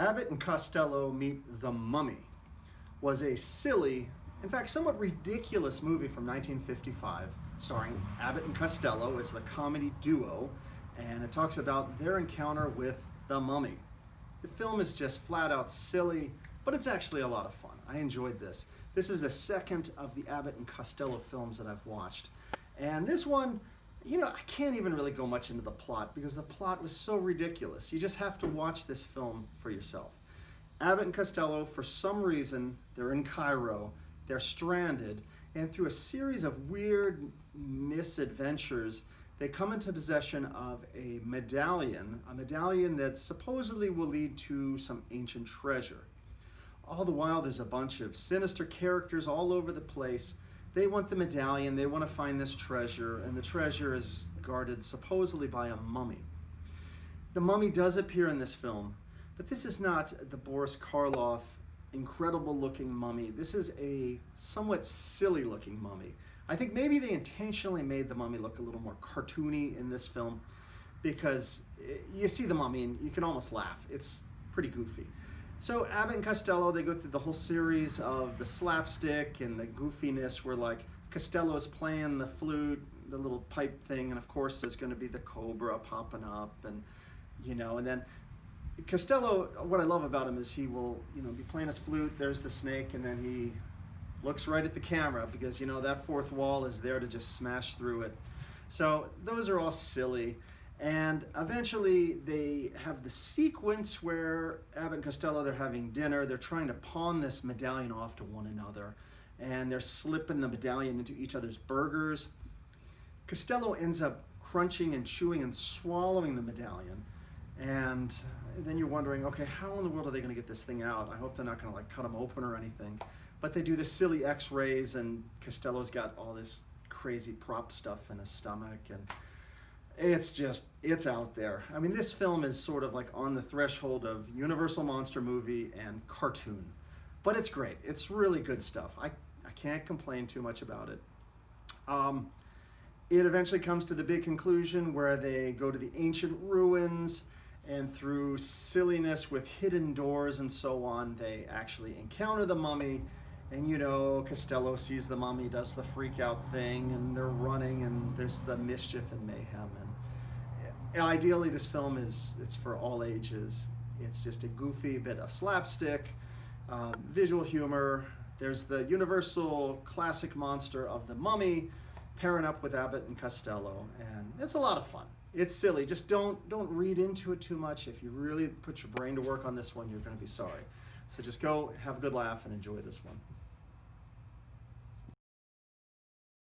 Abbott and Costello Meet the Mummy was a silly, in fact somewhat ridiculous movie from 1955 starring Abbott and Costello as the comedy duo, and it talks about their encounter with the mummy. The film is just flat out silly, but it's actually a lot of fun. I enjoyed this. This is the second of the Abbott and Costello films that I've watched. And this one, I can't even really go much into the plot because the plot was so ridiculous. You just have to watch this film for yourself. Abbott and Costello, for some reason, they're in Cairo, they're stranded, and through a series of weird misadventures, they come into possession of a medallion that supposedly will lead to some ancient treasure. All the while, there's a bunch of sinister characters all over the place. They want the medallion, they want to find this treasure, and the treasure is guarded supposedly by a mummy. The mummy does appear in this film, but this is not the Boris Karloff incredible looking mummy. This is a somewhat silly looking mummy. I think maybe they intentionally made the mummy look a little more cartoony in this film because you see the mummy and you can almost laugh. It's pretty goofy. So Abbott and Costello, they go through the whole series of the slapstick and the goofiness where like Costello's playing the flute, the little pipe thing, and of course there's going to be the cobra popping up, and and then Costello, what I love about him is he will be playing his flute, there's the snake, and then he looks right at the camera because that fourth wall is there to just smash through it. So those are all silly. And eventually they have the sequence where Abbott and Costello, they're having dinner, they're trying to pawn this medallion off to one another, and they're slipping the medallion into each other's burgers. Costello ends up crunching and chewing and swallowing the medallion, and then you're wondering, okay, how in the world are they going to get this thing out? I hope they're not going to cut them open or anything. But they do this silly x-rays, and Costello's got all this crazy prop stuff in his stomach, and it's out there. I mean, this film is sort of like on the threshold of Universal monster movie and cartoon, but it's great. It's really good stuff. I can't complain too much about it. It eventually comes to the big conclusion where they go to the ancient ruins, and through silliness with hidden doors and so on, they actually encounter the mummy. And Costello sees the mummy, does the freak out thing, and they're running, and there's the mischief and mayhem. And ideally, this film it's for all ages. It's just a goofy bit of slapstick, visual humor. There's the universal classic monster of the mummy pairing up with Abbott and Costello, and it's a lot of fun. It's silly. Just don't read into it too much. If you really put your brain to work on this one, you're going to be sorry. So just go have a good laugh and enjoy this one.